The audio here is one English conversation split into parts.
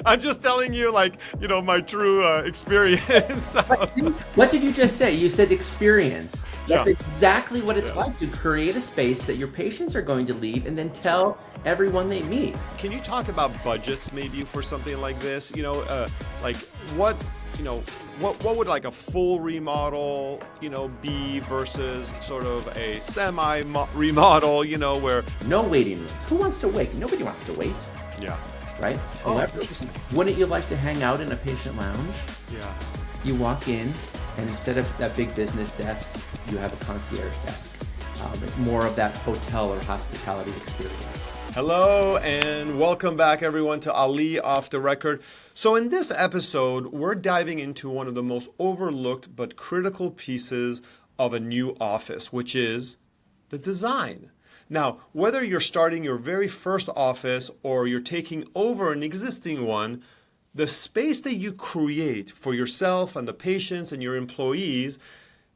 I'm just telling you, like, my true experience. What did you just say? You said experience. Yeah, That's exactly what it's yeah. like to create a space that your patients are going to leave and then tell everyone they meet. Can you talk about budgets maybe for something like this? Like what, what would like a full remodel, be versus sort of a semi remodel, where, No waiting rooms. Who wants to wait? Nobody wants to wait, yeah. right? Oh, However, interesting. wouldn't you like to hang out in a patient lounge? Yeah. You walk in, and instead of that big business desk, you have a concierge desk. It's more of that hotel or hospitality experience. Hello and welcome back everyone to Ali Off the Record. So in this episode, we're diving into one of the most overlooked but critical pieces of a new office, which is the design. Now, whether you're starting your very first office or you're taking over an existing one, the space that you create for yourself and the patients and your employees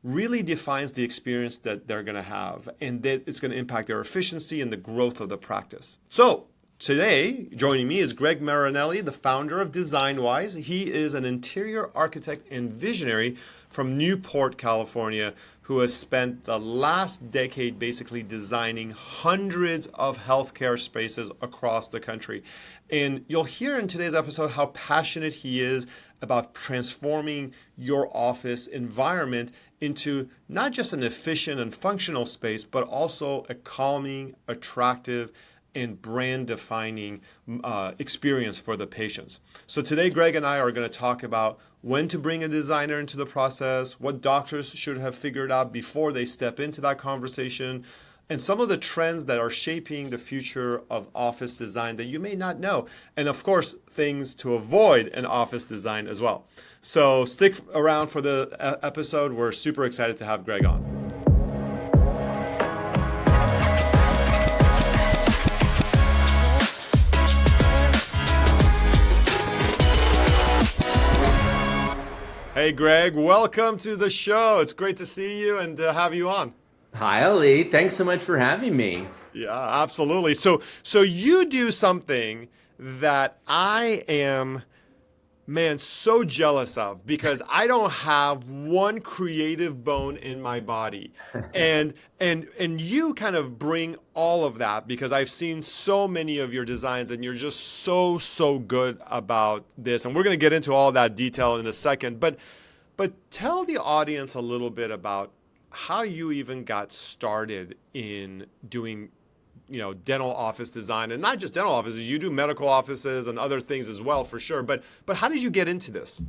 really defines the experience that they're going to have, and that it's going to impact their efficiency and the growth of the practice. So today, joining me is Greg Marinelli, the founder of DesignWise. He is an interior architect and visionary from Newport, California, who has spent the last decade basically designing hundreds of healthcare spaces across the country. And you'll hear in today's episode how passionate he is about transforming your office environment into not just an efficient and functional space, but also a calming, attractive, and brand defining experience for the patients. So today, Greg and I are going to talk about when to bring a designer into the process, what doctors should have figured out before they step into that conversation, and some of the trends that are shaping the future of office design that you may not know. And of course, things to avoid in office design as well. So stick around for the episode. We're super excited to have Greg on. Hey, Greg, welcome to the show. It's great to see you and to have you on. Hi, Ali. Thanks so much for having me. Yeah, absolutely. So you do something that I am, man, so jealous of because I don't have one creative bone in my body. And you kind of bring all of that because I've seen so many of your designs and you're just so good about this. And we're going to get into all that detail in a second, but tell the audience a little bit about how you even got started in doing, dental office design, and not just dental offices. You do medical offices and other things as well, for sure. But how did you get into this?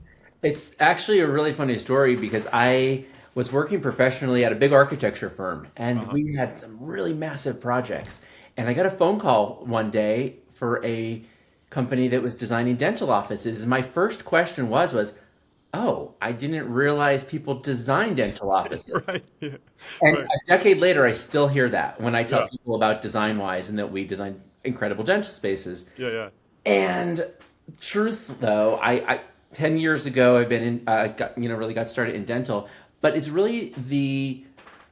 It's actually a really funny story because I was working professionally at a big architecture firm and we had some really massive projects. And I got a phone call one day for a company that was designing dental offices. My first question was, oh, I didn't realize people design dental offices. Right. Yeah. And Right. a decade later, I still hear that when I tell Yeah. people about DesignWise and that we design incredible dental spaces. Yeah. Yeah. And truth, though, I 10 years ago, I've been in, really got started in dental, but it's really the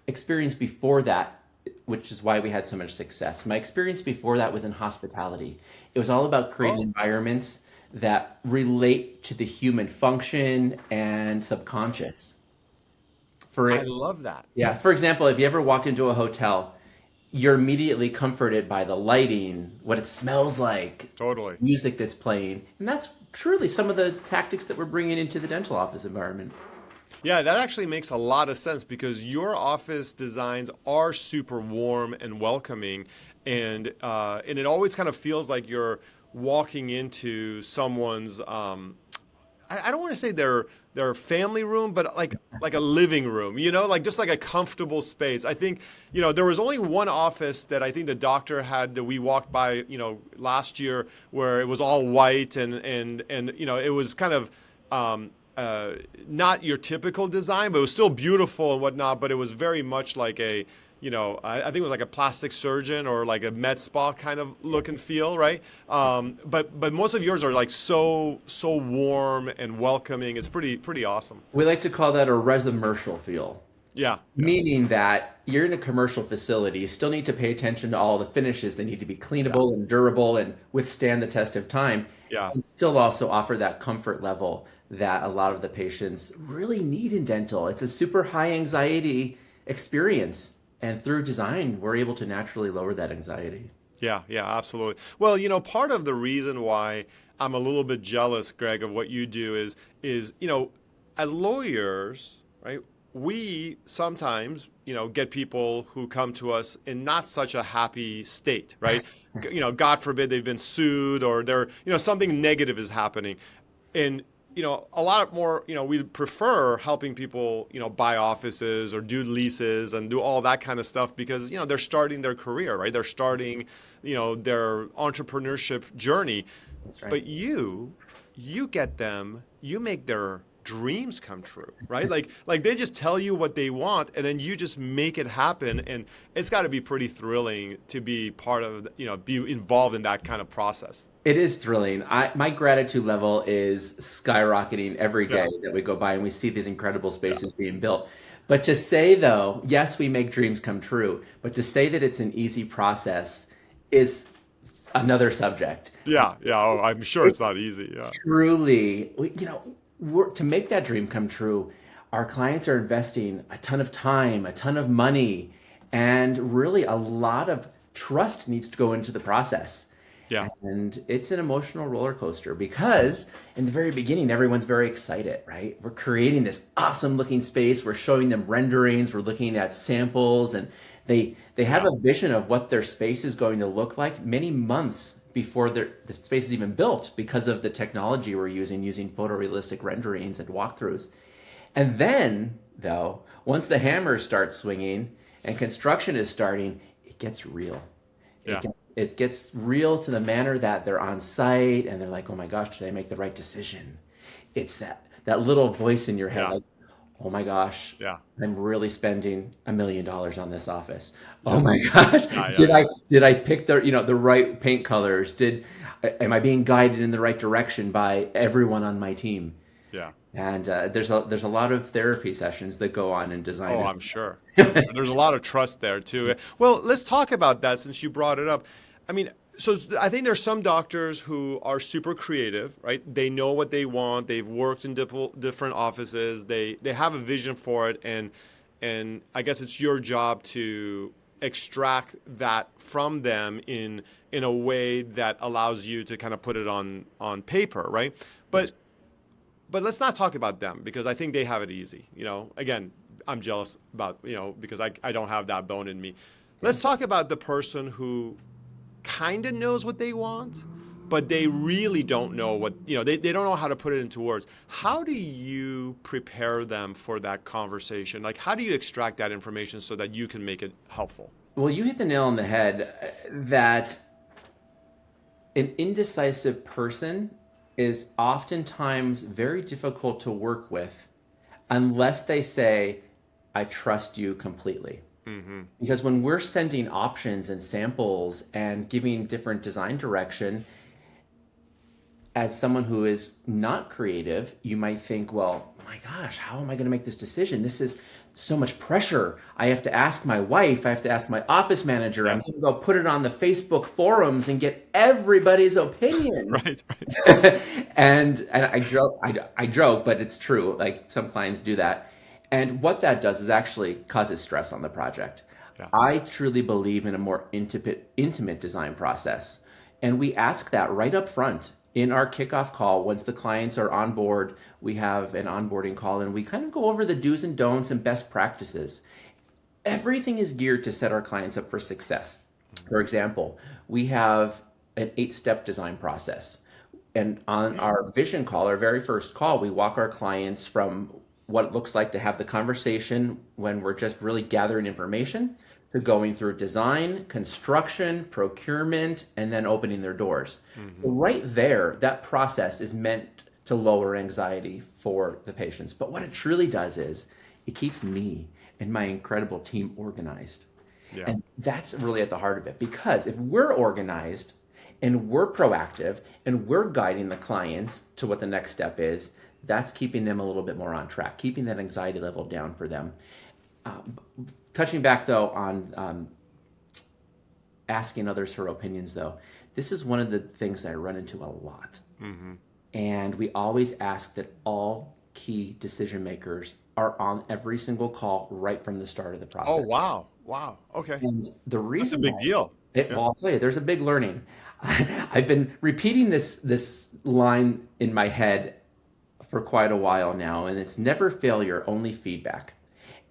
experience before that, which is why we had so much success. My experience before that was in hospitality. It was all about creating Oh, environments that relate to the human function and subconscious. For I it, love that. yeah. For example, if you ever walk into a hotel, you're immediately comforted by the lighting, what it smells like, Totally. music that's playing, and that's truly some of the tactics that we're bringing into the dental office environment. Yeah, that actually makes a lot of sense because your office designs are super warm and welcoming, and it always kind of feels like you're walking into someone's I don't want to say their family room, but like a living room, like just like a comfortable space. I think, there was only one office that I think the doctor had that we walked by, last year where it was all white and it was kind of not your typical design, but it was still beautiful and whatnot. But it was very much like I think it was like a plastic surgeon or like a med spa kind of look and feel, right? But most of yours are like so warm and welcoming. It's pretty awesome. We like to call that a residential feel, Yeah, yeah, meaning that you're in a commercial facility. You still need to pay attention to all the finishes. They need to be yeah, cleanable and durable and withstand the test of time. Yeah. and still also offer that comfort level that a lot of the patients really need in dental. It's a super high anxiety experience. And through design, we're able to naturally lower that anxiety. Yeah, yeah, absolutely. Well, part of the reason why I'm a little bit jealous, Greg, of what you do is, as lawyers, right? We sometimes, get people who come to us in not such a happy state, right? God forbid they've been sued or something negative is happening. And a lot more, we prefer helping people, buy offices or do leases and do all that kind of stuff because, they're starting their career, right? They're starting, their entrepreneurship journey. That's right. But you get them, you make their dreams come true, right? Like they just tell you what they want and then you just make it happen. And it's got to be pretty thrilling to be part of, be involved in that kind of process. It is thrilling. My gratitude level is skyrocketing every Yeah. day that we go by and we see these incredible spaces being built. But to say, though, yes, we make dreams come true, but to say that it's an easy process is another subject. Yeah. Yeah. Oh, I'm sure it's It's not easy. Yeah. truly, to make that dream come true, our clients are investing a ton of time, a ton of money, and really a lot of trust needs to go into the process. Yeah. And it's an emotional roller coaster because in the very beginning, everyone's very excited, right? We're creating this awesome looking space. We're showing them renderings. We're looking at samples, and they have Yeah. a vision of what their space is going to look like many months before the space is even built because of the technology we're using photorealistic renderings and walkthroughs. And then, though, once the hammers start swinging and construction is starting, it gets real. Yeah. It gets real to the manner that they're on site and they're like, oh my gosh, did I make the right decision? It's that little voice in your head, Yeah. like, oh my gosh, Yeah. I'm really spending $1 million on this office. Oh Yeah. my gosh, Yeah. Yeah. did Yeah. I pick the right paint colors? Am I being guided in the right direction by everyone on my team? Yeah. And there's a lot of therapy sessions that go on in Oh, design. I'm sure. I'm sure. There's a lot of trust there too. Well, let's talk about that since you brought it up. I mean, so I think there's some doctors who are super creative, right? They know what they want. They've worked in different offices. They have a vision for it, and I guess it's your job to extract that from them in a way that allows you to kind of put it on paper, right? But but let's not talk about them because I think they have it easy. Again, I'm jealous about, because I don't have that bone in me. Let's talk about the person who kind of knows what they want, but they really don't know they don't know how to put it into words. How do you prepare them for that conversation? Like, how do you extract that information so that you can make it helpful? Well, you hit the nail on the head that an indecisive person is oftentimes very difficult to work with unless they say, I trust you completely. Because when we're sending options and samples and giving different design direction, as someone who is not creative, you might think, well, my gosh, how am I going to make this decision? This is so much pressure. I have to ask my wife. I have to ask my office manager. I'm Yes. going to go put it on the Facebook forums and get everybody's opinion. Right, right. And I joke, but it's true. Like some clients do that. And what that does is actually causes stress on the project. Yeah. I truly believe in a more intimate design process. And we ask that right up front in our kickoff call. Once the clients are on board, we have an onboarding call and we kind of go over the do's and don'ts and best practices. Everything is geared to set our clients up for success. For example, we have an 8-step design process. And on our vision call, our very first call, we walk our clients from what it looks like to have the conversation when we're just really gathering information to going through design, construction, procurement, and then opening their doors. Right there, that process is meant to lower anxiety for the patients. But what it truly does is it keeps me and my incredible team organized. Yeah. And that's really at the heart of it. Because if we're organized and we're proactive and we're guiding the clients to what the next step is, that's keeping them a little bit more on track, keeping that anxiety level down for them. Touching back, though, on asking others for opinions, though, this is one of the things that I run into a lot. Mm-hmm. And we always ask that all key decision makers are on every single call right from the start of the Oh, process. wow. Wow. Okay. And the That's a reason big why, deal. Yeah. well, I'll tell you, there's a big learning. I've been repeating this line in my head for quite a while now, and it's never failure, only feedback.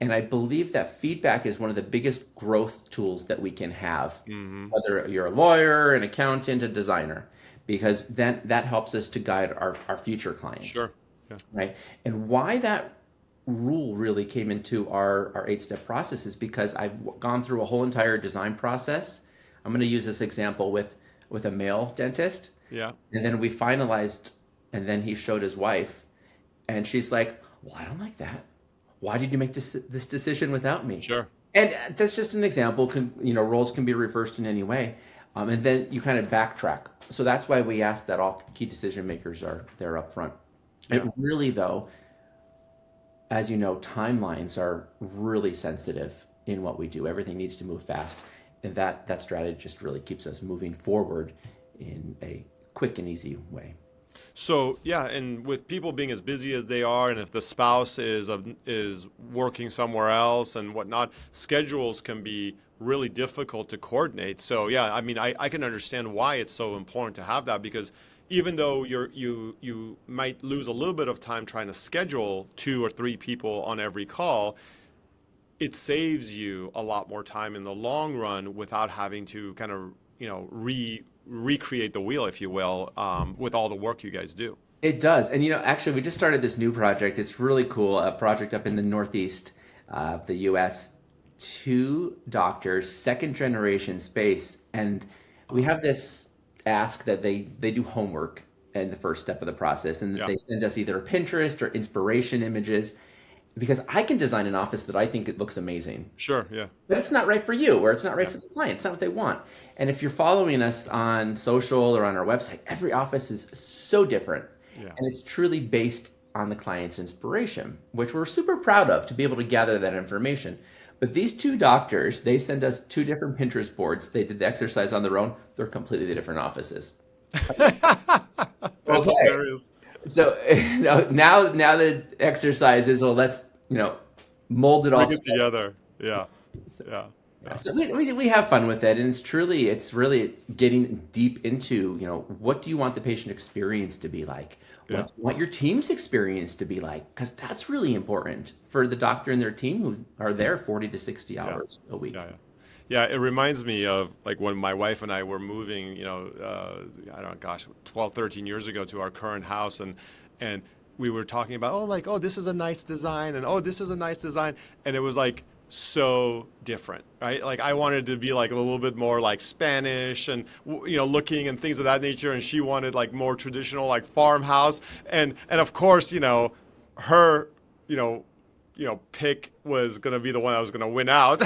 And I believe that feedback is one of the biggest growth tools that we can have, Mm-hmm. whether you're a lawyer, an accountant, a designer, because then that helps us to guide our future clients, Sure. Yeah. right? And why that rule really came into our 8-step process is because I've gone through a whole entire design process. I'm going to use this example with a male dentist, Yeah. and then we finalized, and then he showed his wife, and she's like, "Well, I don't like that. Why did you make this decision without me?" Sure. And that's just an example. Roles can be reversed in any way, and then you kind of backtrack. So that's why we ask that all key decision makers are there up front. Yeah. And really, though, as you know, timelines are really sensitive in what we do. Everything needs to move fast, and that strategy just really keeps us moving forward in a quick and easy way. So yeah, and with people being as busy as they are, and if the spouse is working somewhere else and whatnot, schedules can be really difficult to coordinate. So yeah, I mean, I can understand why it's so important to have that, because even though you might lose a little bit of time trying to schedule 2 or 3 people on every call, it saves you a lot more time in the long run without having to kind of recreate the wheel, if you will, with all the work you guys do. It does. And actually, we just started this new project. It's really cool. A project up in the Northeast of the US. 2 doctors, second generation space. And we have this ask that they do homework in the first step of the process. And Yeah. they send us either a Pinterest or inspiration images, because I can design an office that I think it looks amazing. Sure. Yeah. But it's not right for you, or it's not right Yeah. for the client. It's not what they want. And if you're following us on social or on our website, every office is so different. Yeah. And it's truly based on the client's inspiration, which we're super proud of to be able to gather that information. But these 2 doctors, they send us 2 different Pinterest boards. They did the exercise on their own. They're completely different offices. That's Okay. hilarious. So now the exercise is, well, let's mold it all Bring it together. together. Yeah. Yeah. Yeah, so we have fun with it, and it's really getting deep into, what do you want the patient experience to be like? Yeah. What do you want your team's experience to be like? Because that's really important for the doctor and their team who are there 40 to 60 hours a week. Yeah. Yeah, it reminds me of like when my wife and I were moving, I don't know, gosh, 12, 13 years ago to our current house, and we were talking about, this is a nice design, and this is a nice design, and it was like so different, right? Like I wanted to be like a little bit more like Spanish and looking and things of that nature, and she wanted like more traditional like farmhouse, and of course, her, pick was going to be the one I was going to win out.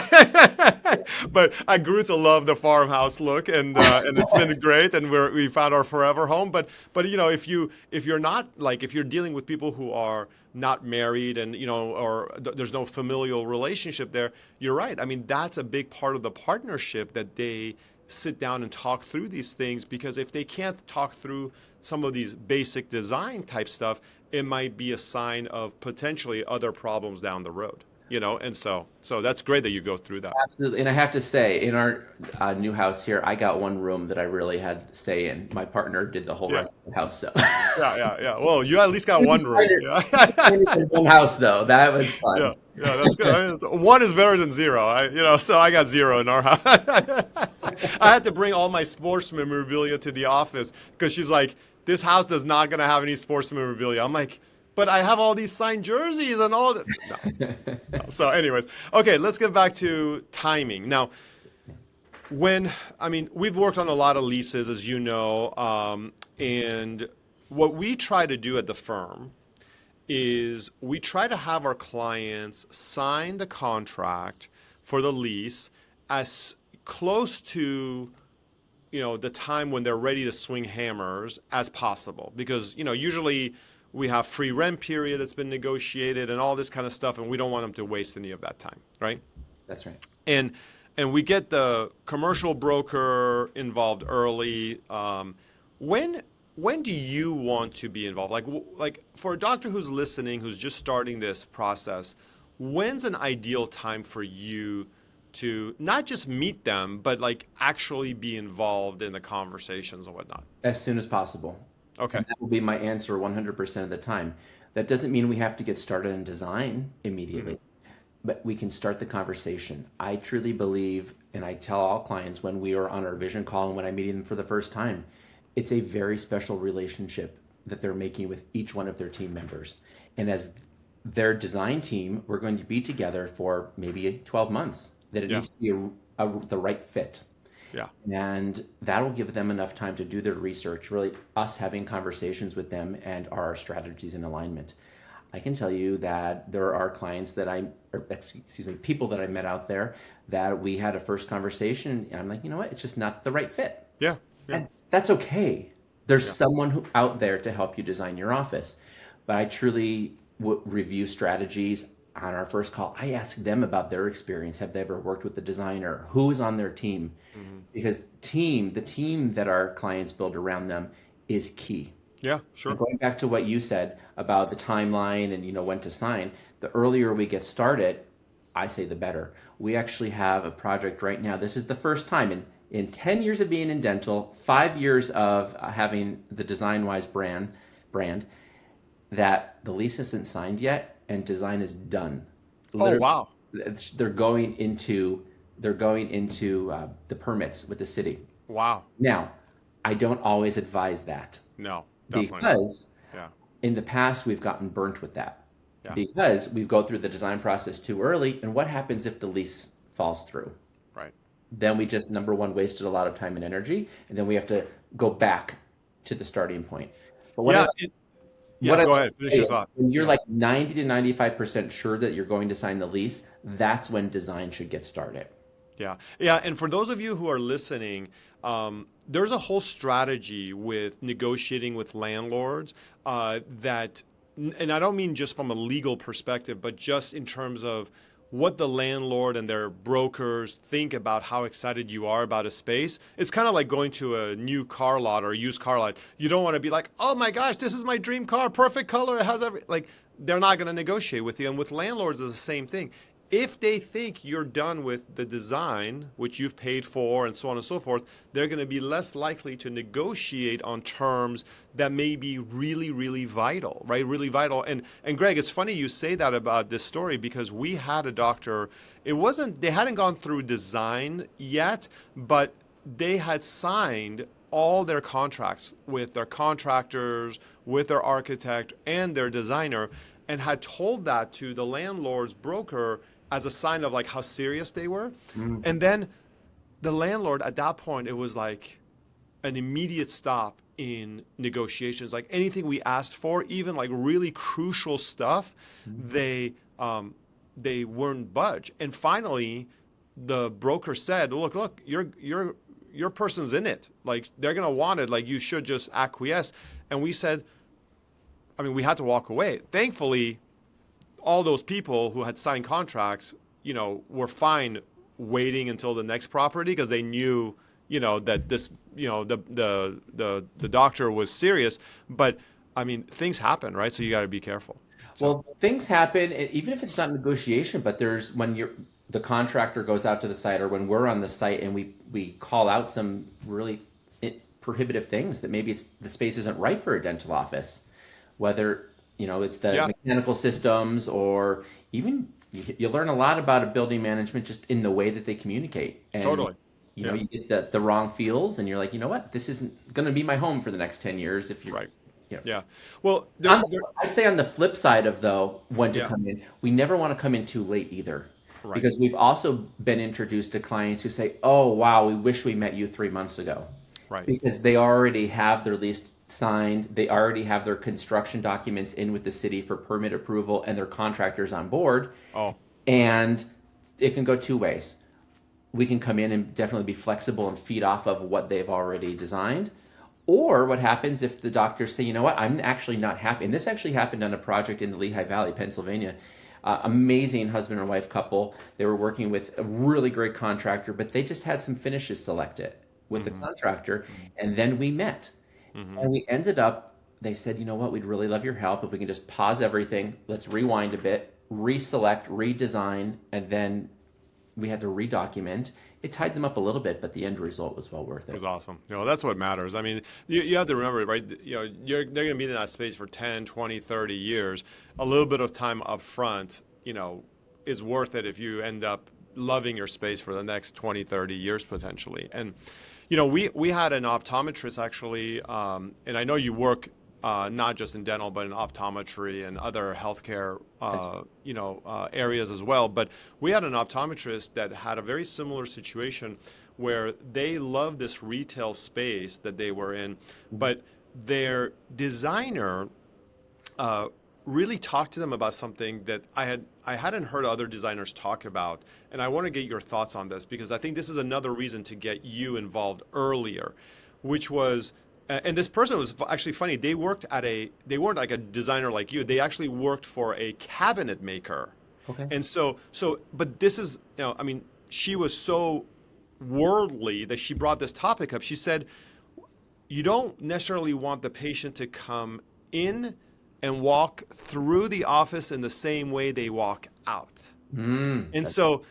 But I grew to love the farmhouse look, and it's been great, and we found our forever home. But if you're not, like, if you're dealing with people who are not married, and or there's no familial relationship there, you're right. I mean, that's a big part of the partnership, that they sit down and talk through these things, because if they can't talk through some of these basic design type stuff, it might be a sign of potentially other problems down the road, and so that's great that you go through that. Absolutely. And I have to say, in our new house here, I got one room that I really had say in. My partner did the whole Yeah. rest of the house. So Yeah. Well, you at least got one room. Yeah. one house, though, that was fun. Yeah, that's good. I mean, 1 is better than 0. So I got 0 in our house. I had to bring all my sports memorabilia to the office, because she's like, this house does not going to have any sports memorabilia. I'm like, but I have all these signed jerseys and all that. No. So anyways, okay, let's get back to timing. Now, we've worked on a lot of leases, as you know, and what we try to do at the firm is we try to have our clients sign the contract for the lease as close to the time when they're ready to swing hammers as possible, because usually we have free rent period that's been negotiated and all this kind of stuff, and we don't want them to waste any of that time, right? That's right. And and we get the commercial broker involved early. When when do you want to be involved? Like for a doctor who's listening, who's just starting this process, when's an ideal time for you to not just meet them, but like actually be involved in the conversations and whatnot? As soon as possible. Okay. And that will be my answer 100% of the time. That doesn't mean we have to get started in design Hmm. immediately, but we can start the conversation. I truly believe, and I tell all clients when we are on our vision call and when I meet them for the first time, it's a very special relationship that they're making with each one of their team members. And as their design team, we're going to be together for maybe 12 months, that it Yeah. needs to be the right fit. Yeah. And that'll give them enough time to do their research, really us having conversations with them and our strategies in alignment. I can tell you that there are clients that excuse me, people that I met out there that we had a first conversation and I'm like, you know what, it's just not the right fit. Yeah. Yeah. And that's okay. There's Yeah. someone out there to help you design your office. But I truly review strategies on our first call. I ask them about their experience. Have they ever worked with the designer? Who is on their team? Hmm. Because the team that our clients build around them is key. Yeah. And Sure. going back to what you said about the timeline and when to sign, the earlier we get started, I say the better. We actually have a project right now. This is the first time in 10 years of being in dental, 5 years of having the DesignWise brand that the lease isn't signed yet and design is done. Oh, Literally, wow. they're going into the permits with the city. Wow. Now, I don't always advise that No, definitely not. because Yeah. in the past we've gotten burnt with that Yeah. because we go through the design process too early. And what happens if the lease falls through? Right. Then we just, number one, wasted a lot of time and energy, and then we have to go back to the starting point. But Yeah. Yeah. what I Go like ahead. to Finish say your is thought. when you're Yeah. like 90 to 95% sure that you're going to sign the lease, that's when design should get started. Yeah, yeah, and for those of you who are listening, there's a whole strategy with negotiating with landlords and I don't mean just from a legal perspective, but just in terms of what the landlord and their brokers think about how excited you are about a space. It's kind of like going to a new car lot or a used car lot. You don't want to be like, oh my gosh, this is my dream car, perfect color, it has every like. They're not going to negotiate with you. And with landlords, it's the same thing. If they think you're done with the design, which you've paid for, and so on and so forth, they're going to be less likely to negotiate on terms that may be really, really vital, right? Really vital. And Greg, it's funny you say that about this story because we had a doctor. They hadn't gone through design yet, but they had signed all their contracts with their contractors, with their architect, and their designer, and had told that to the landlord's broker as a sign of like how serious they were. Mm. And then the landlord at that point, it was like an immediate stop in negotiations. Like anything we asked for, even like really crucial stuff, they weren't budge. And finally, the broker said, "Look, your person's in it. Like they're gonna want it. Like you should just acquiesce." And we said, I mean, we had to walk away. Thankfully, all those people who had signed contracts, were fine waiting until the next property because they knew, that this, the doctor was serious. But I mean, things happen, right? So you got to be careful. So Well, things happen, even if it's not negotiation, but there's when the contractor goes out to the site or when we're on the site and we call out some really prohibitive things that maybe the space isn't right for a dental office, whether it's the yeah, mechanical systems or even you learn a lot about a building management just in the way that they communicate. And totally. Yeah, you get the wrong feels and you're like, you know what, this isn't going to be my home for the next 10 years if you're right. you know Yeah. Well, I'd say on the flip side of though, when to yeah, come in, we never want to come in too late either. right. Because we've also been introduced to clients who say, oh, wow, we wish we met you 3 months ago. Right. Because they already have their lease signed, they already have their construction documents in with the city for permit approval and their contractors on board. Oh, And it can go two ways. We can come in and definitely be flexible and feed off of what they've already designed. Or what happens if the doctors say, you know what, I'm actually not happy. And this actually happened on a project in the Lehigh Valley, Pennsylvania. Amazing husband and wife couple. They were working with a really great contractor, but they just had some finishes selected with the Mm-hmm. contractor. And then we met. Mm-hmm. And we ended up, they said, you know what, we'd really love your help. If we can just pause everything, let's rewind a bit, reselect, redesign, and then we had to redocument. It tied them up a little bit, but the end result was well worth It was it. awesome. That's what matters. I mean, you have to remember, right? They're going to be in that space for 10, 20, 30 years. A little bit of time up front, is worth it if you end up loving your space for the next 20, 30 years potentially. And, we had an optometrist actually, and I know you work not just in dental, but in optometry and other healthcare, areas as well. But we had an optometrist that had a very similar situation where they loved this retail space that they were in, but their designer really talked to them about something that I hadn't heard other designers talk about, and I want to get your thoughts on this because I think this is another reason to get you involved earlier, which was, and this person was actually funny. They weren't like a designer like you. They actually worked for a cabinet maker, Okay. and but this is, I mean, she was so worldly that she brought this topic up. She said, you don't necessarily want the patient to come in and walk through the office in the same way they walk out. And so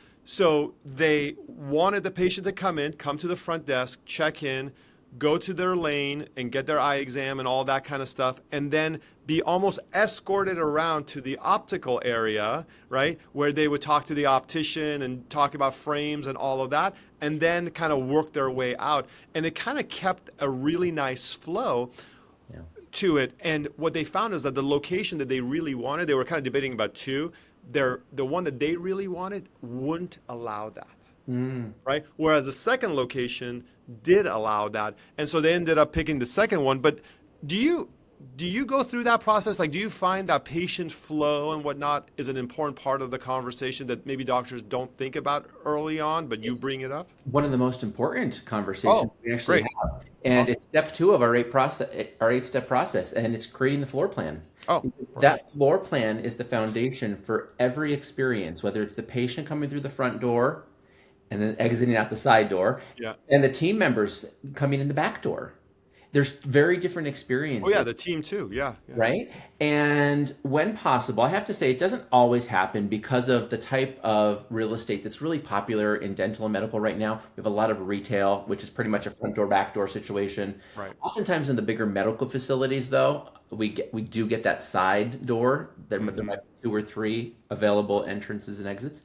they wanted the patient to come to the front desk, check in, go to their lane and get their eye exam and all that kind of stuff, and then be almost escorted around to the optical area, right, where they would talk to the optician and talk about frames and all of that, and then kind of work their way out. And it kind of kept a really nice flow Yeah. to it. And what they found is that the location that they really wanted, they were kind of debating about two. The one that they really wanted wouldn't allow that, right? Whereas the second location did allow that, and so they ended up picking the second one. But do you go through that process? Like, do you find that patient flow and whatnot is an important part of the conversation that maybe doctors don't think about early on, but you It's bring it up? one of the most important conversations Oh, we actually great. have. And Awesome. it's step two of our 8-step process, and it's creating the floor plan. Oh, perfect. That floor plan is the foundation for every experience, whether it's the patient coming through the front door and then exiting out the side door, Yeah. and the team members coming in the back door. There's very different Oh, yeah, experiences, the team too. Yeah, yeah. right? And when possible, I have to say it doesn't always happen because of the type of real estate that's really popular in dental and medical right now. We have a lot of retail, which is pretty much a front door, back door situation. Right. Oftentimes in the bigger medical facilities, though, we do get that side door. There might be two or three available entrances and exits.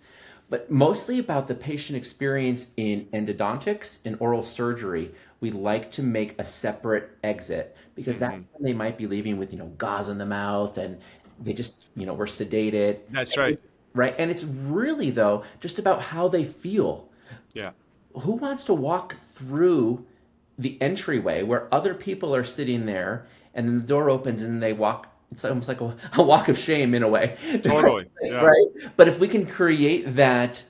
But mostly about the patient experience in endodontics and oral surgery, we like to make a separate exit because that's when they might be leaving with, gauze in the mouth and they just, were sedated. That's right. Right. And it's really, though, just about how they feel. Yeah. Who wants to walk through the entryway where other people are sitting there and then the door opens and they walk? It's almost like a walk of shame in a way. Totally. Yeah. Right? But if we can create that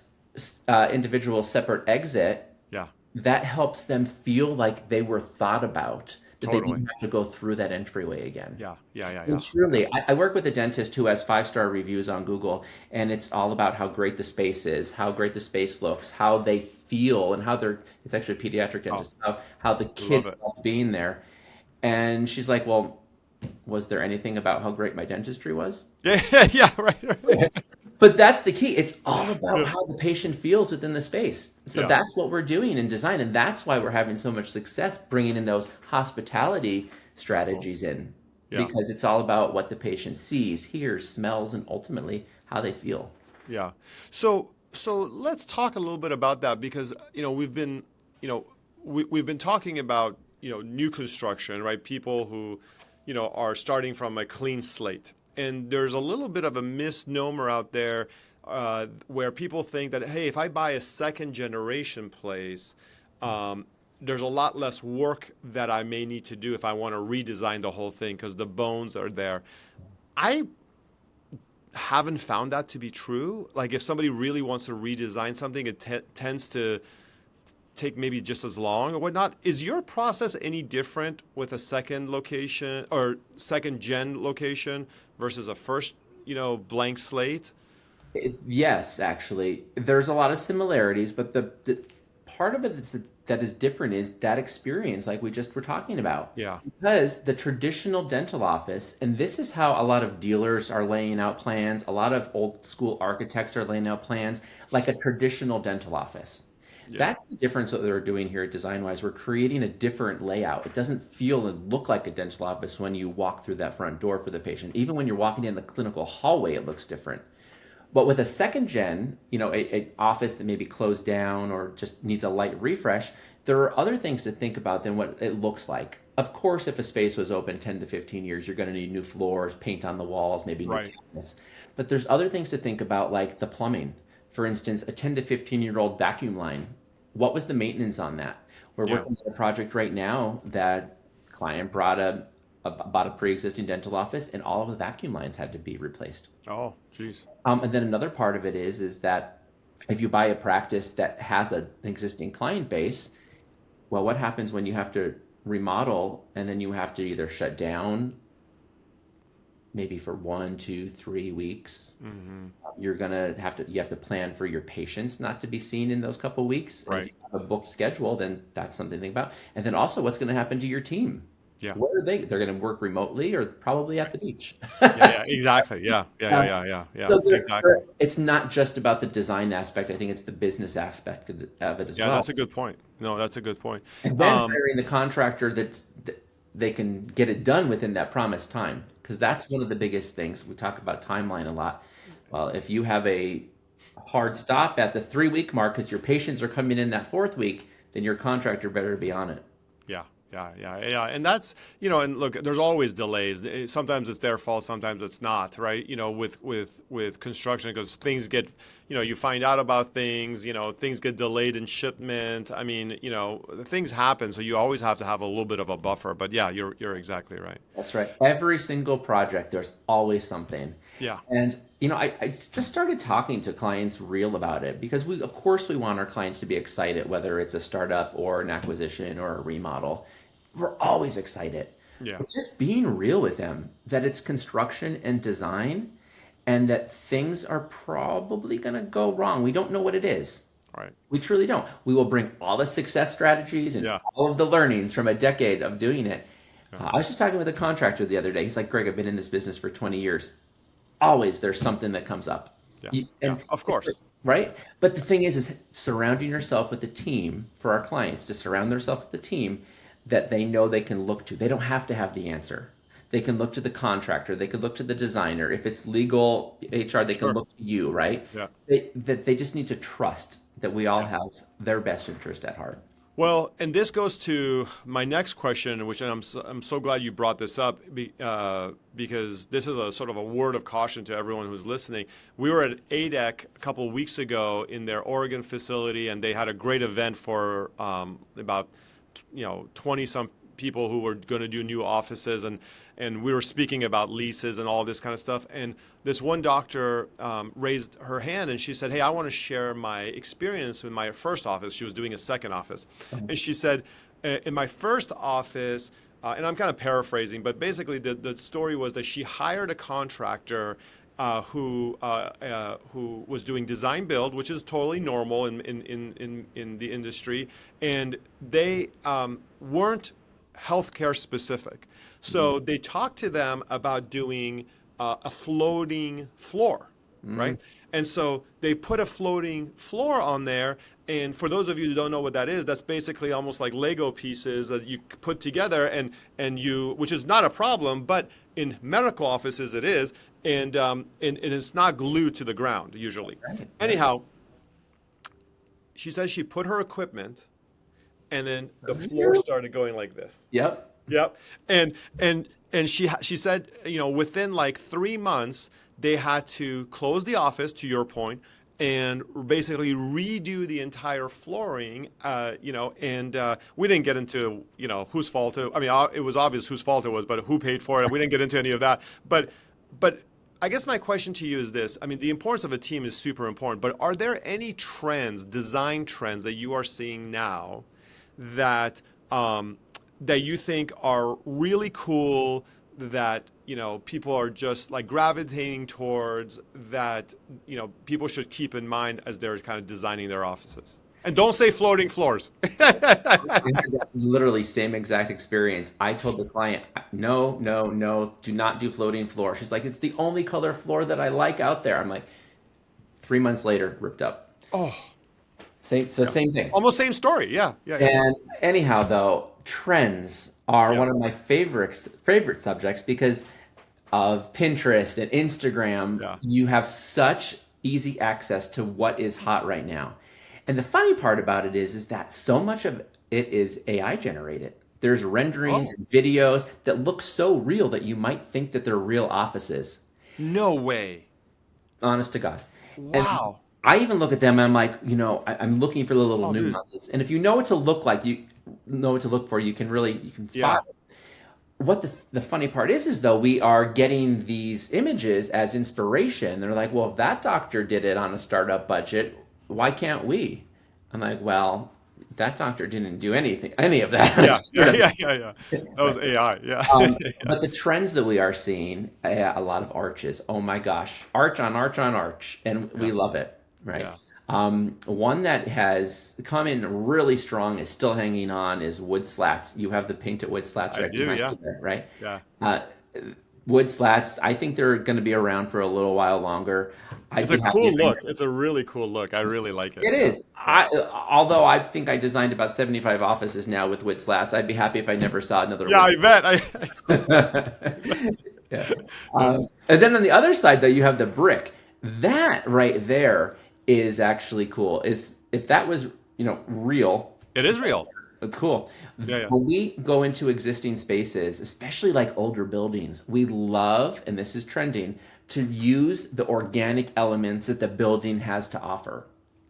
individual separate exit, Yeah. that helps them feel like they were thought about, that they Totally. didn't have to go through that entryway again. Yeah. Yeah. Yeah. Yeah. And truly, I work with a dentist who has 5-star reviews on Google, and it's all about how great the space is, how great the space looks, how they feel, and it's actually a pediatric dentist, how the kids it. love being there. And she's like, well, was there anything about how great my dentistry was? Yeah. Yeah. Right. Right. But that's the key. It's all about Yeah. how the patient feels within the space. So Yeah. that's what we're doing in design. And that's why we're having so much success bringing in those hospitality strategies in. Yeah. Because it's all about what the patient sees, hears, smells, and ultimately how they feel. Yeah. So let's talk a little bit about that because we've been we've been talking about new construction, right? People who are starting from a clean slate, and there's a little bit of a misnomer out there where people think that, hey, if I buy a second generation place, there's a lot less work that I may need to do if I want to redesign the whole thing because the bones are there. I haven't found that to be true. Like if somebody really wants to redesign something, it tends to take maybe just as long or whatnot. Is your process any different with a second location or second gen location versus a first, blank slate? Yes, actually, there's a lot of similarities, but the part of it that is different is that experience, like we just were talking about. Yeah. Because the traditional dental office, and this is how a lot of dealers are laying out plans, a lot of old school architects are laying out plans, like a traditional dental office. Yeah. That's the difference that they're doing here at DesignWise. We're creating a different layout. It doesn't feel and look like a dental office when you walk through that front door for the patient. Even when you're walking in the clinical hallway, it looks different. But with a second gen, a office that maybe closed down or just needs a light refresh, there are other things to think about than what it looks like. Of course, if a space was open 10 to 15 years, you're going to need new floors, paint on the walls, maybe new Right. cabinets. But there's other things to think about, like the plumbing. For instance, a 10 to 15-year-old vacuum line. What was the maintenance on that? We're Yeah. working on a project right now that client bought a pre-existing dental office, and all of the vacuum lines had to be replaced. Oh, geez. And then another part of it is that if you buy a practice that has an existing client base, well, what happens when you have to remodel and then you have to either shut down maybe for 1, 2, 3 weeks? You have to plan for your patients not to be seen in those couple weeks. And if Right. you have a booked schedule, then that's something to think about. And then also what's going to happen to your team? Yeah. Where are they? They're going to work remotely or probably at the beach. Yeah. Yeah. Exactly. Yeah. Yeah. Yeah. Um, Yeah. Yeah. Yeah. so Exactly. it's not just about the design aspect. I think it's the business aspect of it as Yeah. well. That's a good point. No, that's a good point. And then Um, hiring the contractor that they can get it done within that promised time. Because that's one of the biggest things. We talk about timeline a lot. Well, if you have a hard stop at the 3 week mark because your patients are coming in that fourth week, then your contractor better be on it. Yeah, yeah, yeah, yeah. And that's, and look, there's always delays. Sometimes it's their fault, sometimes it's not, right? With construction, because things get, you find out about things, things get delayed in shipment. I mean, things happen, so you always have to have a little bit of a buffer. But yeah, you're exactly right. That's right. Every single project, there's always something. Yeah, And I just started talking to clients real about it because of course, we want our clients to be excited, whether it's a startup or an acquisition or a remodel. We're always excited. yeah, But just being real with them that it's construction and design and that things are probably going to go wrong. We don't know what it is. right. We truly don't. We will bring all the success strategies and Yeah, all of the learnings from a decade of doing it. yeah, I was just talking with a contractor the other day. He's like, Greg, I've been in this business for 20 years. Always there's something that comes up. yeah, yeah. And Of course. right? But the thing is surrounding yourself with a team for our clients to surround themselves with a team that they know they can look to. They don't have to have the answer. They can look to the contractor. They can look to the designer. If it's legal, HR, they can Sure. look to you, right? Yeah. That they just need to trust that we all have their best interest at heart. Well, and this goes to my next question, which I'm so glad you brought this up because this is a sort of a word of caution to everyone who's listening. We were at ADEC a couple of weeks ago in their Oregon facility, and they had a great event for about 20 some people who were going to do new offices, and we were speaking about leases and all this kind of stuff. And this one doctor raised her hand and she said, "Hey, I want to share my experience with my first office." She was doing a second office. And she said, "In my first office," and I'm kind of paraphrasing, but basically the story was that she hired a contractor who was doing design build, which is totally normal in the industry, and they weren't healthcare specific. So they talked to them about doing a floating floor, right? And so they put a floating floor on there. And for those of you who don't know what that is, that's basically almost like Lego pieces that you put together and you, which is not a problem, but in medical offices it is. And it's not glued to the ground usually. Right. Anyhow, she says she put her equipment and then the floor started going like this. Yep. Yep. And she said, within like 3 months, they had to close the office, to your point, and basically redo the entire flooring, and we didn't get into, whose fault it, I mean, it was obvious whose fault it was, but who paid for it. We didn't get into any of that. But I guess my question to you is this. I mean, the importance of a team is super important, but are there any trends, design trends that you are seeing now that that you think are really cool, that people are just like gravitating towards that, people should keep in mind as they're kind of designing their offices? And don't say floating floors. I had that literally same exact experience. I told the client, no, no, no, do not do floating floor. She's like, it's the only color floor that I like out there. I'm like, 3 months later, ripped up. Oh, So yeah. same thing. Almost same story. Yeah, yeah, yeah, And anyhow, though, trends are yeah, one of my favorite subjects because of Pinterest and Instagram. yeah. You have such easy access to what is hot right now. And the funny part about it is that so much of it is AI generated. There's renderings Oh, and videos that look so real that you might think that they're real offices. no way. Honest to God. And Wow. I even look at them and I'm like, I'm looking for the little Oh, dude. nuances. And if you know what to look like, you know what to look for, you can Yeah. spot it. What the funny part is though, we are getting these images as inspiration. They're like, well, if that doctor did it on a startup budget, why can't we? I'm like, well, that doctor didn't do any of that on a Yeah, yeah, startup yeah, yeah, yeah. That was budget. AI. Yeah. But the trends that we are seeing, a lot of arches. Oh my gosh, arch on arch on arch, and we Yeah, love it, right? yeah. One that has come in really strong, is still hanging on, is wood slats. You have the painted wood slats I right do. behind Yeah, you there, right? yeah. Uh, Wood slats. I think they're going to be around for a little while longer. I'd It's a be happy cool if I look. never. It's a really cool look. I really like it. It Yeah, is. yeah. Although I think I designed about 75 offices now with wood slats, I'd be happy if I never saw another Yeah, wood. I bet. Yeah. And then on the other side, though, you have the brick. That right there is actually cool. Is if that was real, It is real. cool. Yeah, yeah. When we go into existing spaces, especially like older buildings, we love, and this is trending, to use the organic elements that the building has to offer.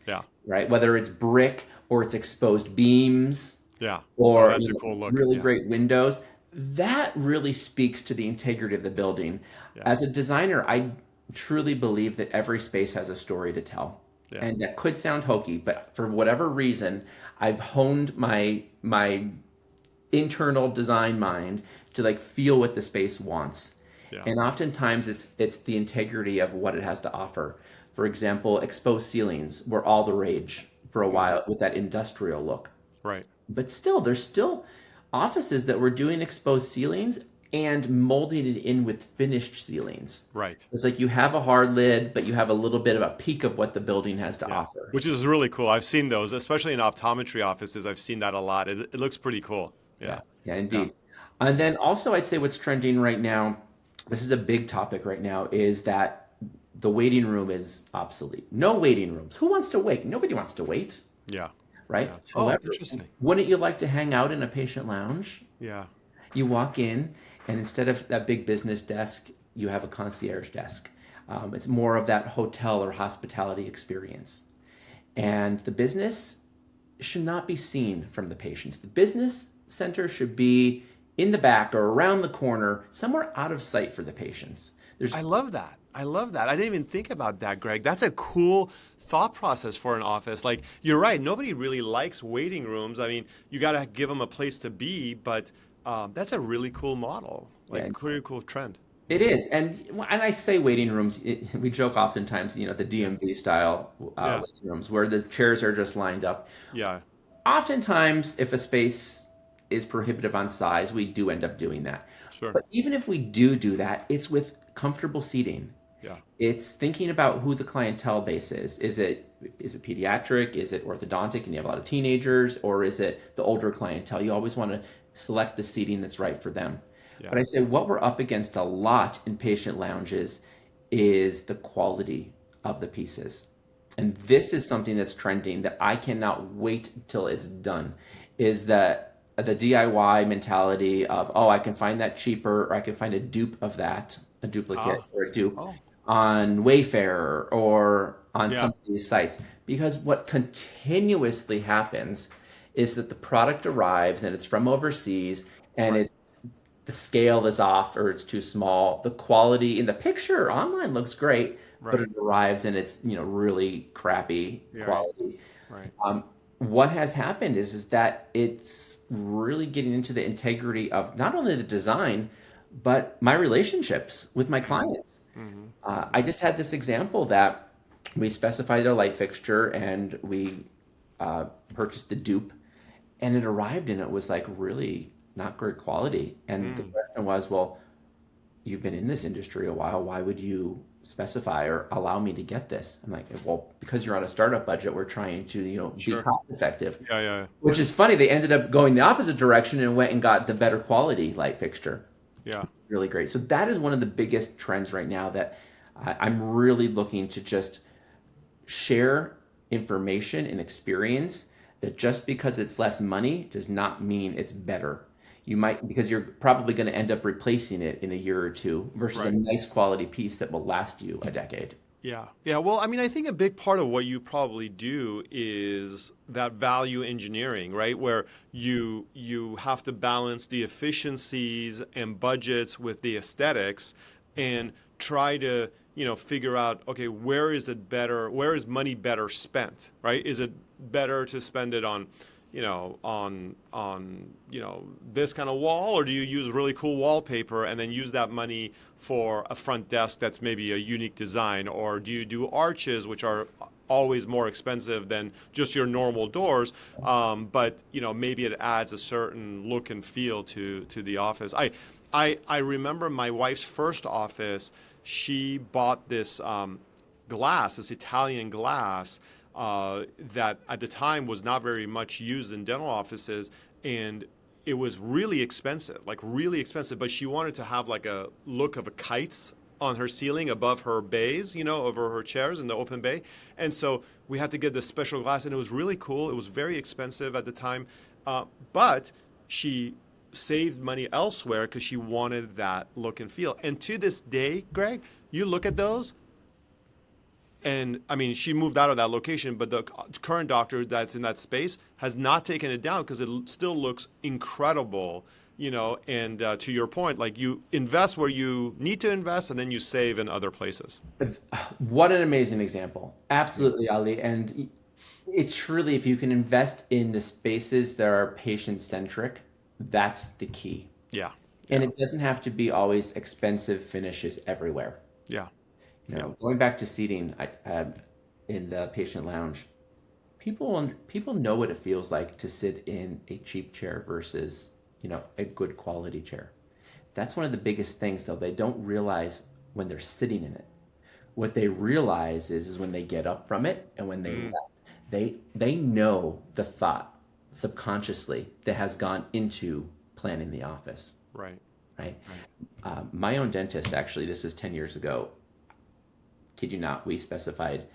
Yeah, Right? Whether it's brick or it's exposed beams yeah. Oh, or that's a cool look. really Yeah, great windows, that really speaks to the integrity of the building. yeah, As a designer, I truly believe that every space has a story to tell. yeah, And that could sound hokey, but for whatever reason, I've honed my internal design mind to like feel what the space wants. yeah. And oftentimes it's the integrity of what it has to offer. For example, exposed ceilings were all the rage for a Hmm. while with that industrial look. Right, But still, there's still offices that were doing exposed ceilings and molding it in with finished ceilings. right. It's like you have a hard lid, but you have a little bit of a peek of what the building has to Yeah, offer. which is really cool. I've seen those, especially in optometry offices. I've seen that a lot. It looks pretty cool. Yeah, Yeah, yeah, yeah. indeed. And then also, I'd say what's trending right now, this is a big topic right now, is that the waiting room is obsolete. No waiting rooms. Who wants to wait? Nobody wants to wait, Yeah, right? yeah. Oh, However, interesting. wouldn't you like to hang out in a patient lounge? Yeah, You walk in, and instead of that big business desk, you have a concierge desk. It's more of that hotel or hospitality experience. And the business should not be seen from the patients. The business center should be in the back or around the corner, somewhere out of sight for the patients. There's I love that. I love that. I didn't even think about that, Greg. That's a cool thought process for an office. Like, you're right. Nobody really likes waiting rooms. I mean, you got to give them a place to be, but that's a really cool model. yeah, Like, pretty cool trend. it is, and I say waiting rooms. We joke oftentimes, the DMV style Yeah, waiting rooms where the chairs are just lined up. yeah, Oftentimes, if a space is prohibitive on size, we do end up doing that. sure. But even if we do that, it's with comfortable seating. Yeah, It's thinking about who the clientele base is. Is it pediatric? Is it orthodontic and you have a lot of teenagers? Or is it the older clientele? You always want to select the seating that's right for them. yeah, But I say what we're up against a lot in patient lounges is the quality of the pieces. And this is something that's trending that I cannot wait till it's done. Is that the DIY mentality of, oh, I can find that cheaper, or I can find a dupe of that, a duplicate Ah, or a dupe oh, on Wayfair or on yeah, some of these sites. Because what continuously happens is that the product arrives and it's from overseas and right, the scale is off or it's too small. The quality in the picture online looks great, but right, it arrives and it's really crappy yeah, right, quality. right. What has happened is that it's really getting into the integrity of not only the design, but my relationships with my Mm-hmm. clients. Mm-hmm. I Mm-hmm. just had this example that we specified a light fixture and we purchased the dupe, and it arrived and it was like really not great quality. And the Mm. question was, well, you've been in this industry a while. Why would you specify or allow me to get this? I'm like, well, because you're on a startup budget, we're trying to, be Sure. cost effective. Yeah, yeah, Which is funny. They ended up going the opposite direction and went and got the better quality light fixture. yeah. Really great. So that is one of the biggest trends right now that I'm really looking to just share information and experience that just because it's less money does not mean it's better. You might, because you're probably going to end up replacing it in a year or two versus a Right. nice quality piece that will last you a decade. Yeah. Yeah. Well, I mean, I think a big part of what you probably do is that value engineering, right? Where you have to balance the efficiencies and budgets with the aesthetics and try to, figure out, okay, where is money better spent, right? Is it better to spend it on this kind of wall, or do you use really cool wallpaper and then use that money for a front desk that's maybe a unique design, or do you do arches, which are always more expensive than just your normal doors, but maybe it adds a certain look and feel to the office. I remember my wife's first office. She bought this glass, this Italian glass, that at the time was not very much used in dental offices, and it was really expensive, like really expensive. But she wanted to have like a look of a kites on her ceiling above her bays, over her chairs in the open bay. And so we had to get this special glass, and it was really cool. It was very expensive at the time, but she saved money elsewhere because she wanted that look and feel. And to this day, Greg, you look at those, and I mean, she moved out of that location, but the current doctor that's in that space has not taken it down because it still looks incredible, And to your point, like you invest where you need to invest, and then you save in other places. What an amazing example. Absolutely, Ali. And it's truly, if you can invest in the spaces that are patient centric, that's the key. Yeah, And yeah, it doesn't have to be always expensive finishes everywhere. yeah, yeah. Going back to seating in the patient lounge, people know what it feels like to sit in a cheap chair versus a good quality chair. That's one of the biggest things, though. They don't realize when they're sitting in it. What they realize is when they get up from it and when they Mm, left, they know the thought subconsciously that has gone into planning the office, right, right? right. My own dentist, actually, this was 10 years ago. Kid you not, we specified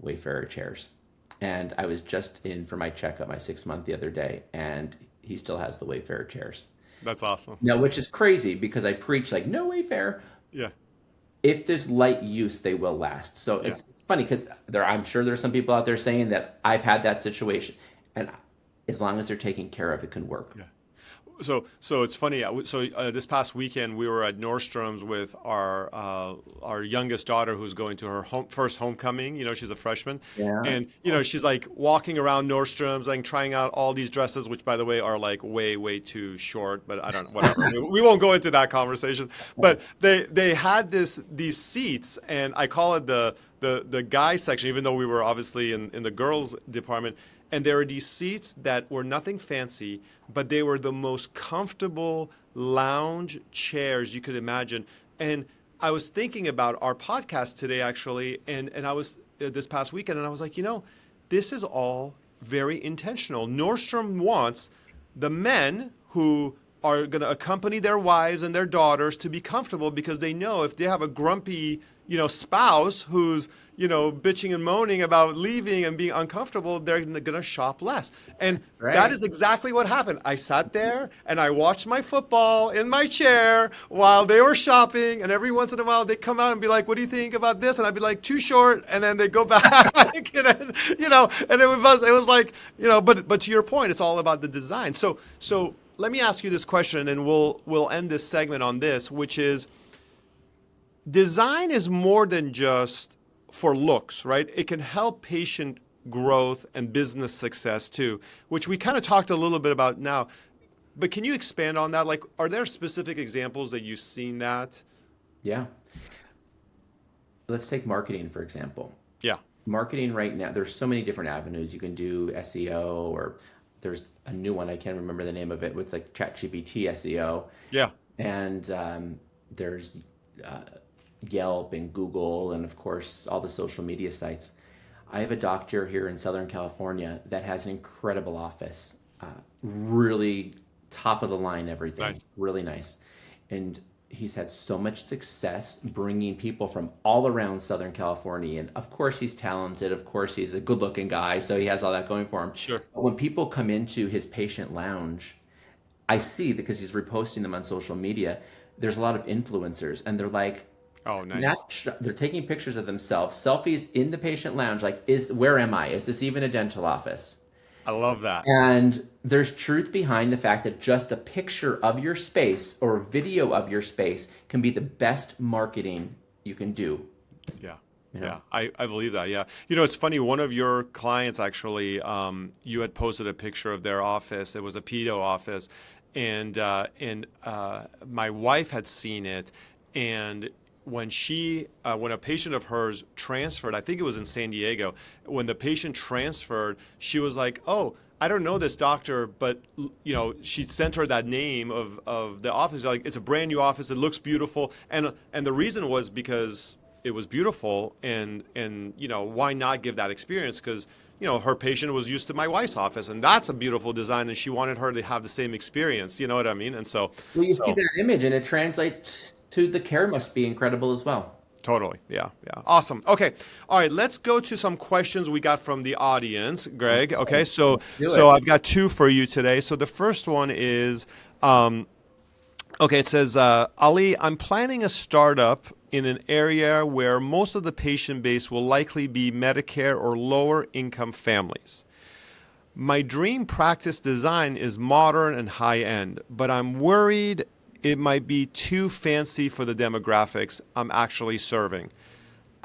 Wayfarer chairs. And I was just in for my checkup, my 6 month the other day, and he still has the Wayfarer chairs. That's awesome. Now, which is crazy because I preach like no Wayfarer. Yeah, If there's light use, they will last. So yeah. it's funny because I'm sure there's some people out there saying that I've had that situation, and as long as they're taken care of, it can work. Yeah. So it's funny. This past weekend we were at Nordstrom's with our youngest daughter, who's going to her first homecoming. She's a freshman, Yeah. and she's like walking around Nordstrom's, like trying out all these dresses, which by the way are like way too short. But I don't know, whatever. We won't go into that conversation. But they had these seats, and I call it the guy section, even though we were obviously in the girls department. And there are these seats that were nothing fancy, but they were the most comfortable lounge chairs you could imagine. And I was thinking about our podcast today, actually, and I was this past weekend, and I was like, this is all very intentional. Nordstrom wants the men who are going to accompany their wives and their daughters to be comfortable because they know if they have a grumpy, spouse who's, bitching and moaning about leaving and being uncomfortable, they're going to shop less. And that Right. is exactly what happened. I sat there and I watched my football in my chair while they were shopping. And every once in a while they come out and be like, what do you think about this? And I'd be like, too short. And then they go back. And then, and it was like, but to your point, it's all about the design. So let me ask you this question, and we'll end this segment on this, which is design is more than just for looks, right? It can help patient growth and business success too, which we kind of talked a little bit about now. but can you expand on that? Like, are there specific examples that you've seen that? Yeah. Let's take marketing, for example. Yeah. Marketing right now, there's so many different avenues. You can do SEO, or there's a new one, I can't remember the name of it, with like ChatGPT SEO. Yeah. And there's uh, Yelp and Google, and of course, all the social media sites. I have a doctor here in Southern California that has an incredible office, really top of the line, everything, Nice. really nice. And he's had so much success bringing people from all around Southern California. And of course, he's talented. Of course, he's a good looking guy. So he has all that going for him. Sure. But when people come into his patient lounge, I see, because he's reposting them on social media, there's a lot of influencers, and they're like, Oh, nice. they're taking pictures of themselves, selfies in the patient lounge, like, where am I? Is this even a dental office? I love that. And there's truth behind the fact that just a picture of your space or a video of your space can be the best marketing you can do. Yeah. You know? Yeah, I believe that. Yeah. It's funny. One of your clients actually, you had posted a picture of their office. It was a pedo office, and my wife had seen it, and when a patient of hers transferred, I think it was in San Diego, when the patient transferred, she was like, "Oh, I don't know this doctor," but she sent her that name of the office. Like, it's a brand new office. It looks beautiful, and the reason was because it was beautiful, and why not give that experience? Because her patient was used to my wife's office, and that's a beautiful design, and she wanted her to have the same experience. You know what I mean? And so, Well, you see that image, and it translates to the care must be incredible as well. totally, yeah, yeah, awesome. Okay, all right, let's go to some questions we got from the audience, Greg. Okay, so Do so it. I've got two for you today. So the first one is, okay, it says, Ali, I'm planning a startup in an area where most of the patient base will likely be Medicare or lower income families. My dream practice design is modern and high end, but I'm worried it might be too fancy for the demographics I'm actually serving.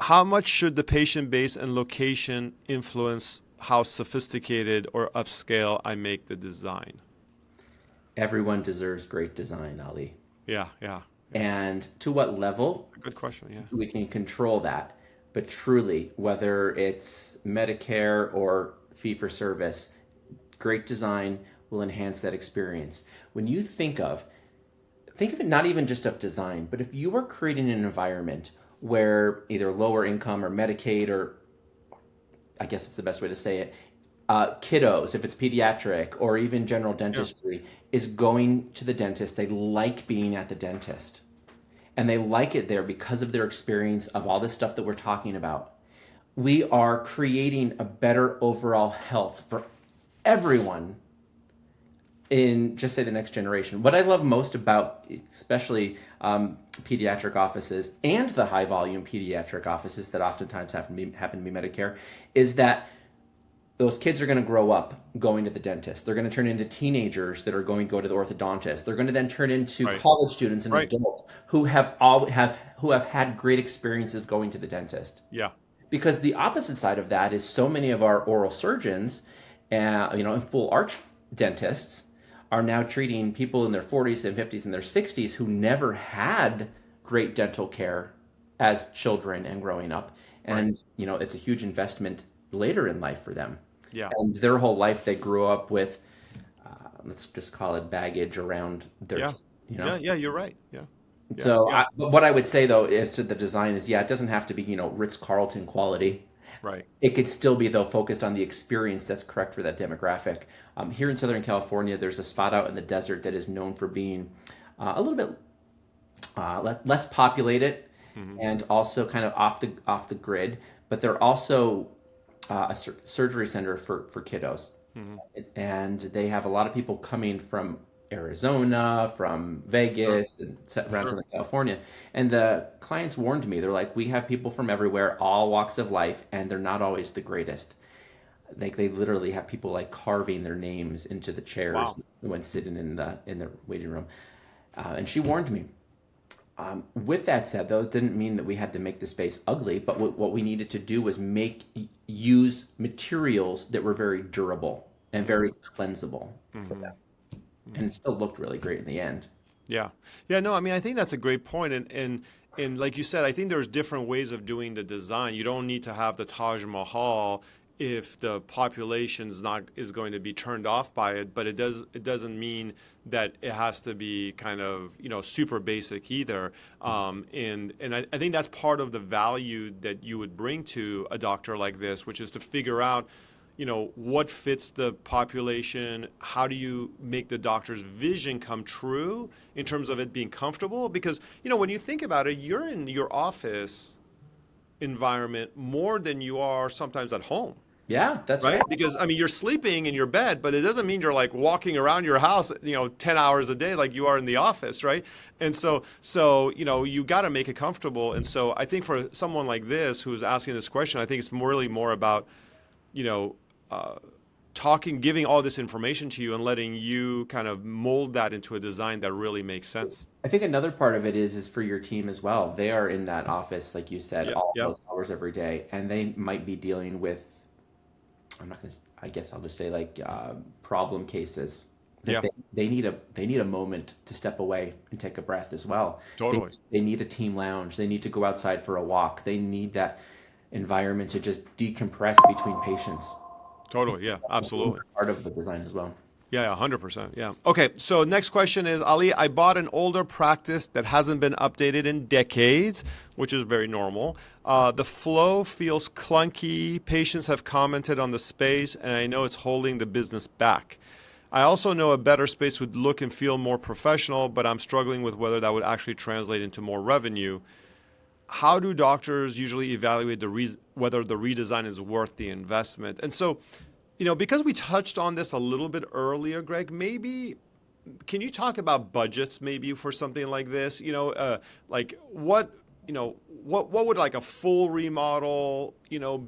How much should the patient base and location influence how sophisticated or upscale I make the design? Everyone deserves great design, Ali. Yeah, yeah. And to what level, It's a good question, yeah. we can control that. But truly, whether it's Medicare or fee for service, great design will enhance that experience. When you think of it not even just of design, but if you are creating an environment where either lower income or Medicaid, or I guess it's the best way to say it, kiddos, if it's pediatric or even general Yeah, dentistry, is going to the dentist, they like being at the dentist. And they like it there because of their experience of all this stuff that we're talking about. We are creating a better overall health for everyone in, just say, the next generation. What I love most about especially pediatric offices and the high volume pediatric offices that oftentimes happen to be Medicare is that those kids are going to grow up going to the dentist. They're going to turn into teenagers that are going to go to the orthodontist. They're going to then turn into right, college students and right. adults who have had great experiences going to the dentist. Yeah, Because the opposite side of that is so many of our oral surgeons, and full arch dentists are now treating people in their 40s and 50s and their 60s who never had great dental care as children and growing up. right. And, it's a huge investment later in life for them. Yeah, And their whole life they grew up with, let's just call it baggage around their, yeah, you yeah, know. yeah, you're right. Yeah, yeah, So yeah, but what I would say though is to the design is, yeah, it doesn't have to be, Ritz-Carlton quality. right. It could still be, though, focused on the experience that's correct for that demographic. Here in Southern California, there's a spot out in the desert that is known for being a little bit less populated Hmm. and also kind of off the grid. But they're also a surgery center for kiddos, Hmm. and they have a lot of people coming from Arizona, from Sure, Vegas, and around sure. Southern California. And the clients warned me, they're like, we have people from everywhere, all walks of life, and they're not always the greatest. Like, they literally have people like carving their names into the chairs Wow. when sitting in the waiting room. And she warned me. With that said, though, it didn't mean that we had to make the space ugly, but what we needed to do was use materials that were very durable and Hmm. very cleansable for Hmm. them. and it still looked really great in the end. Yeah. Yeah, no, I mean, I think that's a great point. And like you said, I think there's different ways of doing the design. You don't need to have the Taj Mahal if the population is going to be turned off by it, but it doesn't mean that it has to be kind of, super basic either. And I think that's part of the value that you would bring to a doctor like this, which is to figure out what fits the population. How do you make the doctor's vision come true in terms of it being comfortable? Because, when you think about it, you're in your office environment more than you are sometimes at home. Yeah, that's Right? right. Because I mean, you're sleeping in your bed, but it doesn't mean you're like walking around your house, 10 hours a day like you are in the office, right? And so you got to make it comfortable. And so I think for someone like this who's asking this question, I think it's really more about, you know, giving all this information to you and letting you kind of mold that into a design that really makes sense. I think another part of it is for your team as well. They are in that office, like you said, Yeah, all yeah, those hours every day, and they might be dealing with, I'm not gonna, I guess I'll just say like problem cases that yeah, they need a moment to step away and take a breath as well. They totally, they need a team lounge. They need to go outside for a walk. They need that environment to just decompress between patients. totally, yeah, absolutely. Part of the design as well. Yeah, 100%. Yeah. Okay. So next question is, Ali, I bought an older practice that hasn't been updated in decades, which is very normal. The flow feels clunky. Patients have commented on the space, and I know it's holding the business back. I also know a better space would look and feel more professional, but I'm struggling with whether that would actually translate into more revenue. How do doctors usually evaluate whether the redesign is worth the investment? And so, because we touched on this a little bit earlier, Greg, maybe can you talk about budgets maybe for something like this? Like what would like a full remodel,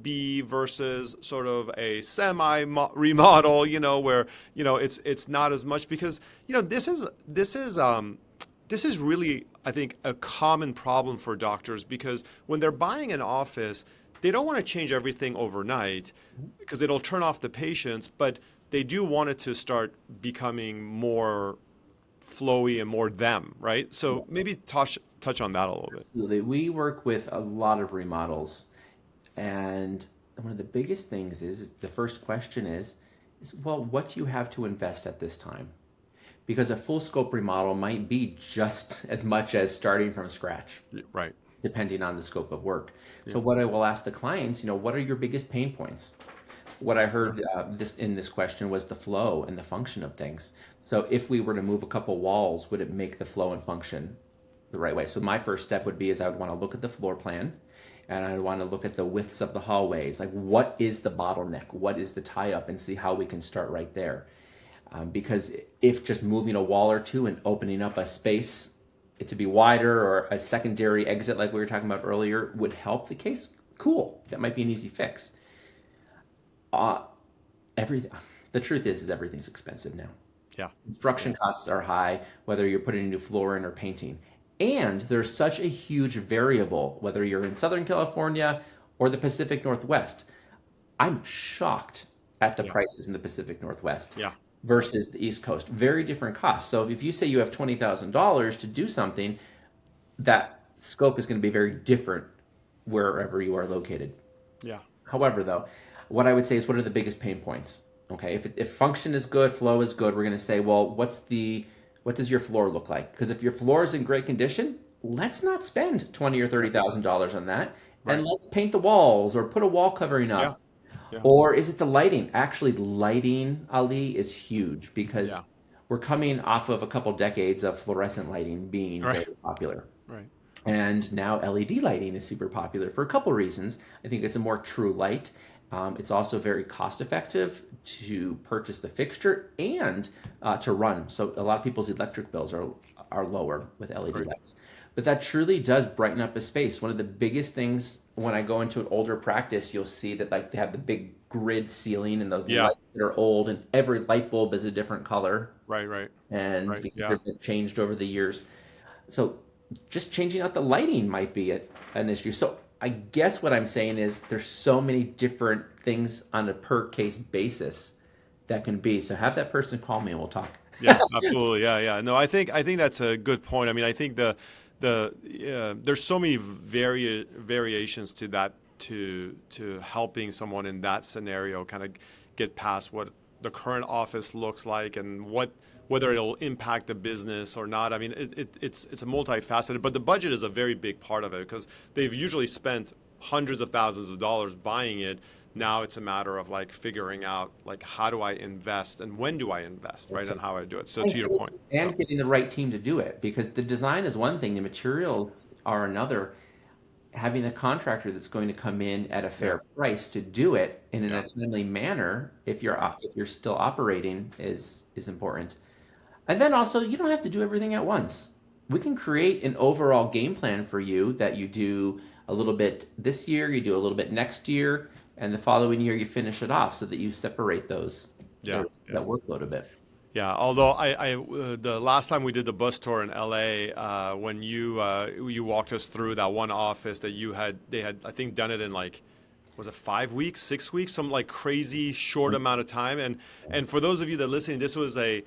be versus sort of a semi remodel, where, it's not as much because, this is really, I think, a common problem for doctors because when they're buying an office, they don't want to change everything overnight because it'll turn off the patients, but they do want it to start becoming more flowy and more them, right? So maybe touch on that a little bit. Absolutely. We work with a lot of remodels, and one of the biggest things is the first question is well, what do you have to invest at this time? Because a full scope remodel might be just as much as starting from scratch, Right. depending on the scope of work. Yeah. So what I will ask the clients, what are your biggest pain points? What I heard this question was the flow and the function of things. So if we were to move a couple walls, would it make the flow and function the right way? So my first step would be is I would want to look at the floor plan and I would want to look at the widths of the hallways. Like what is the bottleneck? What is the tie up and see how we can start right there. Because if just moving a wall or two and opening up a space it to be wider or a secondary exit like we were talking about earlier would help the case, cool. That might be an easy fix. Uh, everything. The truth is everything's expensive now. Yeah. Construction costs are high, whether you're putting a new floor in or painting. And there's such a huge variable, whether you're in Southern California or the Pacific Northwest. I'm shocked at the Yeah. prices in the Pacific Northwest Yeah. versus the East Coast. Very different costs. So if you say you have $20,000 to do something, that scope is going to be very different wherever you are located. Yeah. However, though, what I would say is what are the biggest pain points? Okay, if function is good, flow is good, we're going to say, well, what does your floor look like? Because if your floor is in great condition, let's not spend $20 or $30,000 on that, Right. and let's paint the walls or put a wall covering Yeah. up. Yeah. Or is it the lighting? Actually, lighting, Ali, is huge because Yeah. we're coming off of a couple decades of fluorescent lighting being Right. very popular. Right. And now LED lighting is super popular for a couple reasons. I think it's a more true light. It's also very cost effective to purchase the fixture and to run. So a lot of people's electric bills are lower with LED Right. lights. But that truly does brighten up a space. One of the biggest things when I go into an older practice, you'll see that like they have the big grid ceiling and those Yeah. lights that are old, and every light bulb is a different color, Right. Right. and Right. because Yeah. they've changed over the years. So just changing out the lighting might be an issue. So I guess what I'm saying is there's so many different things on a per case basis that can be. So have that person call me and we'll talk. Yeah, absolutely. Yeah, yeah. No, I think that's a good point. I mean, I think there's so many variations to that, to helping someone in that scenario kind of get past what the current office looks like and whether it'll impact the business or not. I mean, it's a multifaceted, but the budget is a very big part of it because they've usually spent hundreds of thousands of dollars buying it. Now it's a matter of like figuring out like how do I invest and when do I invest, right? And how I do it. So to your point. So And getting the right team to do it, because the design is one thing, the materials are another. Having a contractor that's going to come in at a yeah, fair price to do it in yeah, a timely manner, if you're still operating, is important. And then also, you don't have to do everything at once. We can create an overall game plan for you that you do a little bit this year, you do a little bit next year, and the following year you finish it off so that you separate yeah, that yeah. workload a bit. Yeah, although the last time we did the bus tour in LA, when you walked us through that one office that they had I think done it in like, was it 5 weeks, 6 weeks, some like crazy short amount of time. And for those of you that are listening, this was a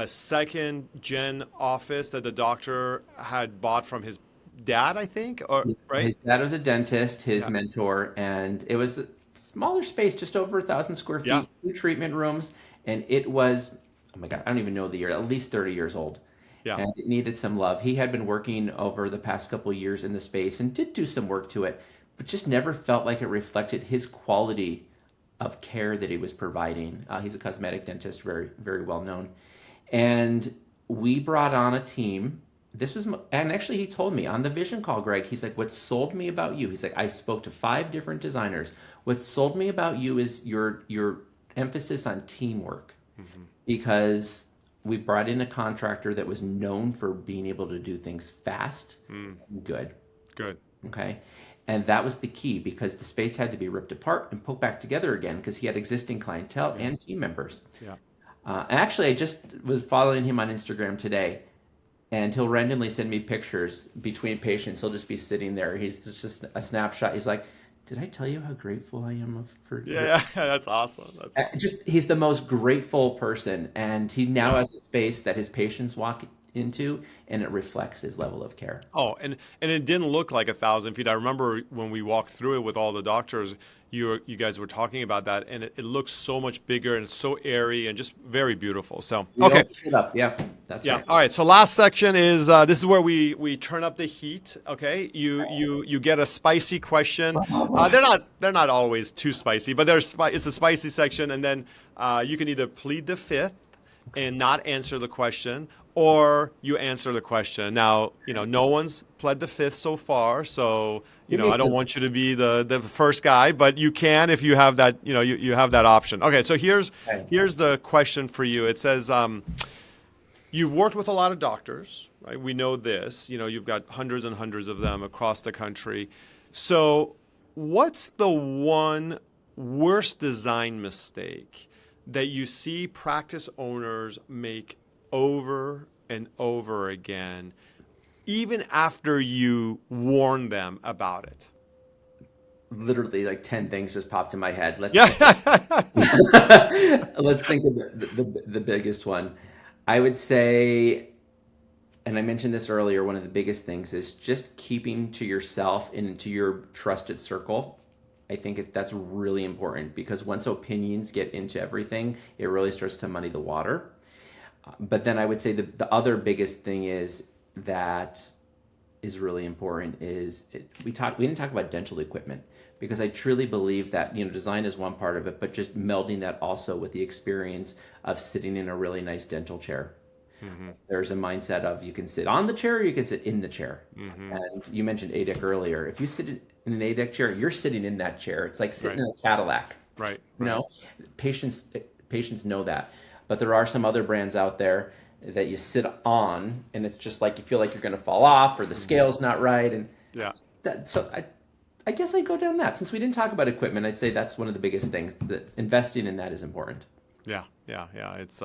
second gen office that the doctor had bought from his dad, I think, or right? His dad was a dentist, his Yeah, mentor, and it was a smaller space, just over 1,000 square feet, yeah, 2 treatment rooms, and it was, oh my God, I don't even know the year, at least 30 years old. yeah. And it needed some love. He had been working over the past couple of years in the space and did do some work to it, but just never felt like it reflected his quality of care that he was providing. He's a cosmetic dentist, very, very well known. And we brought on a team. And actually, he told me on the vision call, Greg, he's like, what sold me about you? He's like, I spoke to 5 different designers. What sold me about you is your emphasis on teamwork, because we brought in a contractor that was known for being able to do things fast and good. Good. Okay. And that was the key, because the space had to be ripped apart and put back together again because he had existing clientele Yeah, and team members. yeah. Actually, I just was following him on Instagram today, and he'll randomly send me pictures between patients. He'll just be sitting there. He's just a snapshot. He's like, "Did I tell you how grateful I am for Yeah, your?" yeah, that's awesome. That's Just he's the most grateful person, and he now yeah. has a space that his patients walk into, and it reflects his level of care. Oh, and it didn't look like 1,000 feet. I remember when we walked through it with all the doctors, you guys were talking about that, and it looks so much bigger and it's so airy and just very beautiful. So We okay, opened it up. Yeah, that's yeah. right. All right. So last section is this is where we turn up the heat. Okay. You get a spicy question. They're not always too spicy, but it's a spicy section, and then you can either plead the fifth and not answer the question, or you answer the question. Now, no one's pled the fifth so far, so You need I don't to. want you to be the first guy, but you can if you have that, you have that option. Okay, so Okay. here's the question for you. It says, you've worked with a lot of doctors, right? We know this. You've got hundreds and hundreds of them across the country. So, what's the one worst design mistake that you see practice owners make over and over again, even after you warn them about it? Literally, like 10 things just popped in my head. Yeah. Let's think of the biggest one. I would say, and I mentioned this earlier, one of the biggest things is just keeping to yourself and to your trusted circle. I think that's really important, because once opinions get into everything, it really starts to muddy the water. But then I would say the other biggest thing is that is really important is we didn't talk about dental equipment, because I truly believe that design is one part of it, but just melding that also with the experience of sitting in a really nice dental chair. Hmm. There's a mindset of you can sit on the chair or you can sit in the chair. Hmm. And you mentioned ADEC earlier. If you sit in an ADEC chair, you're sitting in that chair. It's like sitting Right. in a Cadillac. Right. You Right. know, patients patients know that. But there are some other brands out there that you sit on, and it's just like you feel like you're going to fall off, or the Hmm. scale's not right, and Yeah. I guess I'd go down that. Since we didn't talk about equipment, I'd say that's one of the biggest things. That investing in that is important. Yeah, yeah, yeah. It's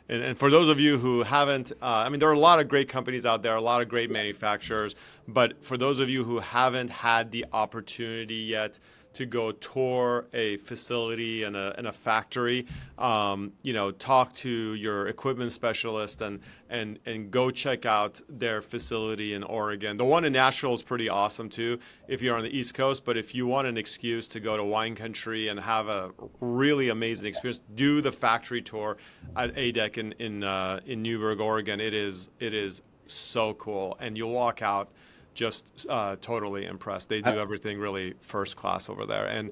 and for those of you who haven't, I mean, there are a lot of great companies out there, a lot of great manufacturers, but for those of you who haven't had the opportunity yet to go tour a facility and a factory, talk to your equipment specialist and go check out their facility in Oregon. The one in Nashville is pretty awesome too if you're on the East Coast, but if you want an excuse to go to wine country and have a really amazing experience, do the factory tour at ADEC in Newberg, Oregon. It is so cool, and you'll walk out just totally impressed. They do everything really first class over there, and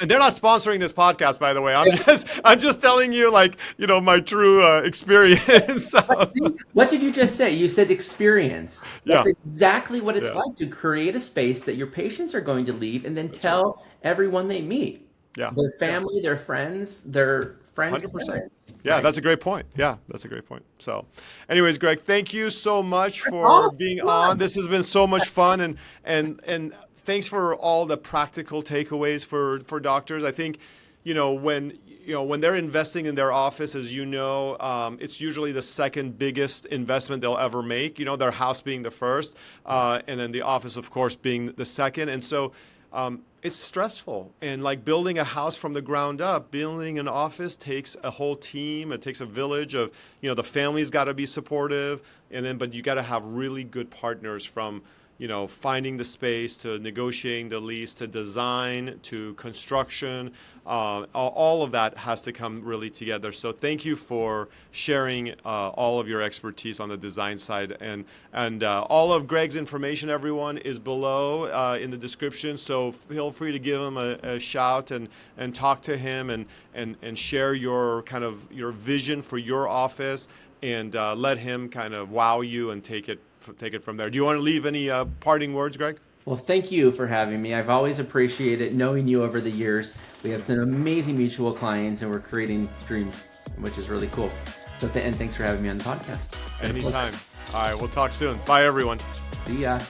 they're not sponsoring this podcast, by the way. I'm just telling you, my true experience. So. What did you just say? You said experience. That's exactly what it's like to create a space that your patients are going to leave, and then tell everyone they meet, their family, their friends, their friends. 100%. Yeah, that's a great point. Yeah, that's a great point. So, anyways, Greg, thank you so much for being on. This has been so much fun, and thanks for all the practical takeaways for doctors. I think, when they're investing in their office, as it's usually the second biggest investment they'll ever make. Their house being the first, and then the office, of course, being the second. And so, it's stressful, and like building a house from the ground up, building an office takes a whole team. It takes a village of, the family's got to be supportive, but you got to have really good partners from, finding the space to negotiating the lease to design to construction. All of that has to come really together. So thank you for sharing all of your expertise on the design side, and all of Greg's information, everyone, is below in the description. So feel free to give him a shout and talk to him and share your vision for your office, and let him kind of wow you and take it from there. Do you want to leave any parting words, Greg? Well, thank you for having me. I've always appreciated knowing you over the years. We have some amazing mutual clients, and we're creating dreams, which is really cool. So, and thanks for having me on the podcast. Anytime. All right, we'll talk soon. Bye, everyone. See ya.